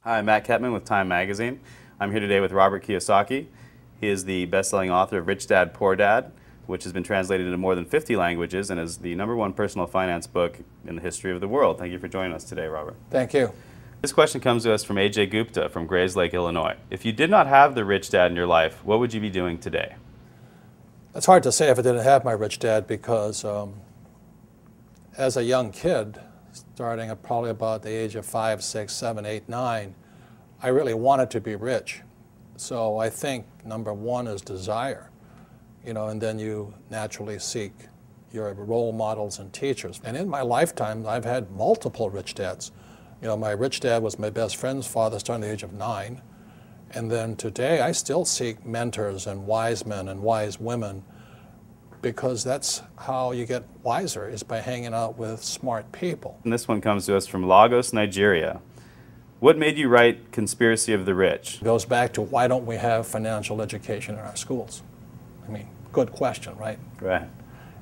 Hi, I'm Matt Ketman with Time Magazine. I'm here today with Robert Kiyosaki. He is the best-selling author of Rich Dad, Poor Dad, which has been translated into more than 50 languages and is the #1 personal finance book in the history of the world. Thank you for joining us today, Robert. Thank you. This question comes to us from A.J. Gupta from Grays Lake, Illinois. If you did not have the rich dad in your life, what would you be doing today? It's hard to say if I didn't have my rich dad because as a young kid, starting at probably about the age of 5, 6, 7, 8, 9, I really wanted to be rich. So I think number one is desire, and then you naturally seek your role models and teachers. And in my lifetime, I've had multiple rich dads. My rich dad was my best friend's father starting at the age of 9. And then today, I still seek mentors and wise men and wise women because that's how you get wiser, is by hanging out with smart people. And this one comes to us from Lagos, Nigeria. What made you write Conspiracy of the Rich? It goes back to why don't we have financial education in our schools? I mean, good question, right? Right.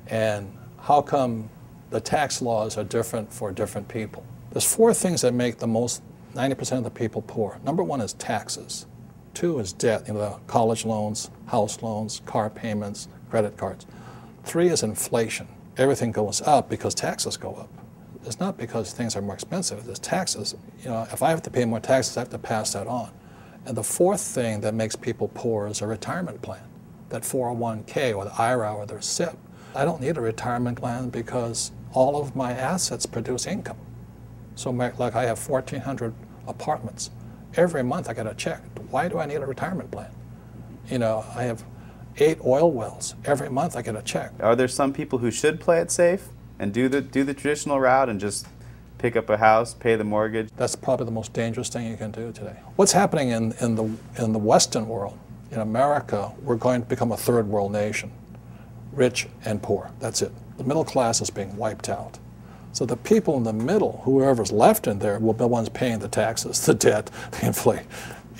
And how come the tax laws are different for different people? There's 4 things that make the most 90% of the people poor. Number 1 is taxes. 2 is debt, the college loans, house loans, car payments, credit cards. 3 is inflation. Everything goes up because taxes go up. It's not because things are more expensive. It's taxes. If I have to pay more taxes, I have to pass that on. And the 4th thing that makes people poor is a retirement plan, that 401k or the IRA or their SIP. I don't need a retirement plan because all of my assets produce income. So like I have 1,400 apartments. Every month I get a check. Why do I need a retirement plan? I have 8 oil wells. Every month I get a check. Are there some people who should play it safe and do the traditional route and just pick up a house, pay the mortgage? That's probably the most dangerous thing you can do today. What's happening in the Western world, in America, we're going to become a third world nation, rich and poor. That's it. The middle class is being wiped out. So the people in the middle, whoever's left in there, will be the ones paying the taxes, the debt, the inflation.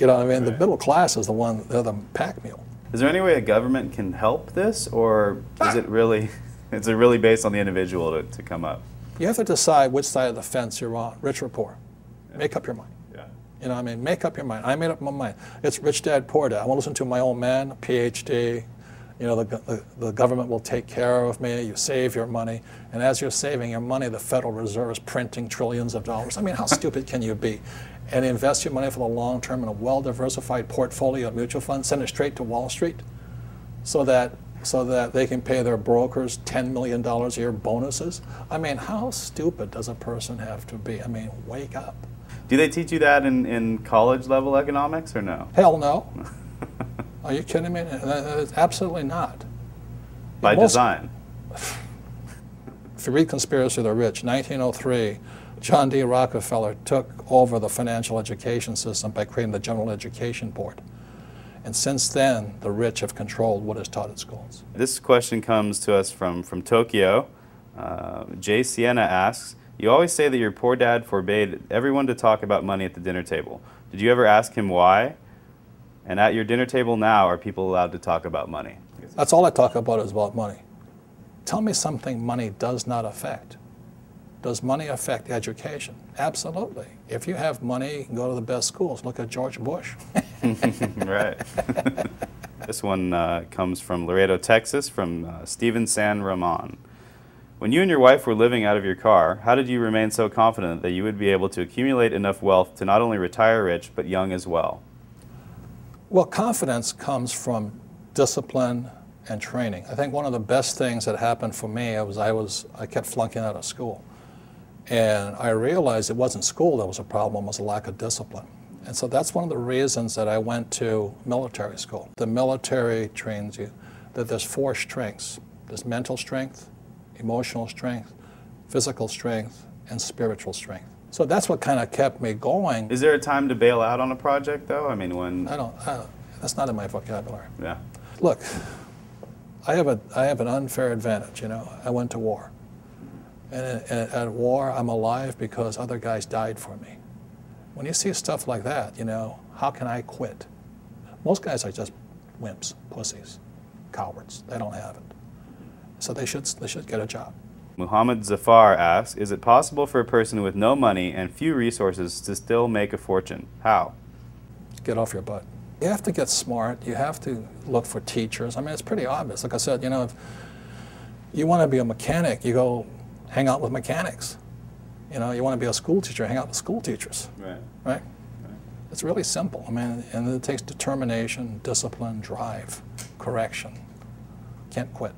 Right. The middle class is they're the pack mule. Is there any way a government can help this, or is it really based on the individual to come up? You have to decide which side of the fence you're on, rich or poor. Yeah. Make up your mind. Yeah. Make up your mind. I made up my mind. It's rich dad, poor dad. I want to listen to my old man, PhD. The government will take care of me. You save your money. And as you're saving your money, the Federal Reserve is printing trillions of dollars. I mean, how stupid can you be? And invest your money for the long term in a well-diversified portfolio of mutual funds, send it straight to Wall Street so that they can pay their brokers $10 million a year bonuses. I mean, how stupid does a person have to be? I mean, wake up. Do they teach you that in college-level economics or no? Hell no. Are you kidding me? Absolutely not. By design. If you read Conspiracy of the Rich, 1903, John D. Rockefeller took over the financial education system by creating the General Education Board. And since then, the rich have controlled what is taught at schools. This question comes to us from Tokyo. Jay Sienna asks, you always say that your poor dad forbade everyone to talk about money at the dinner table. Did you ever ask him why? And at your dinner table now, are people allowed to talk about money? That's all I talk about is about money. Tell me something money does not affect. Does money affect education? Absolutely. If you have money, you can go to the best schools. Look at George Bush. Right. This one comes from Laredo, Texas, from Steven San Ramon. When you and your wife were living out of your car, how did you remain so confident that you would be able to accumulate enough wealth to not only retire rich, but young as well? Well, confidence comes from discipline and training. I think one of the best things that happened for me I kept flunking out of school. And I realized it wasn't school that was a problem, it was a lack of discipline. And so that's one of the reasons that I went to military school. The military trains you that there's 4 strengths. There's mental strength, emotional strength, physical strength, and spiritual strength. So that's what kind of kept me going. Is there a time to bail out on a project, though? I mean, when... That's not in my vocabulary. Yeah. Look, I have an unfair advantage, I went to war. And at war, I'm alive because other guys died for me. When you see stuff like that, how can I quit? Most guys are just wimps, pussies, cowards. They don't have it. So they should get a job. Muhammad Zafar asks, is it possible for a person with no money and few resources to still make a fortune? How? Get off your butt. You have to get smart. You have to look for teachers. I mean, it's pretty obvious. Like I said, you know, if you want to be a mechanic, you go hang out with mechanics. You know, you want to be a school teacher, hang out with school teachers. Right. Right? It's really simple. I mean, and it takes determination, discipline, drive, correction. Can't quit.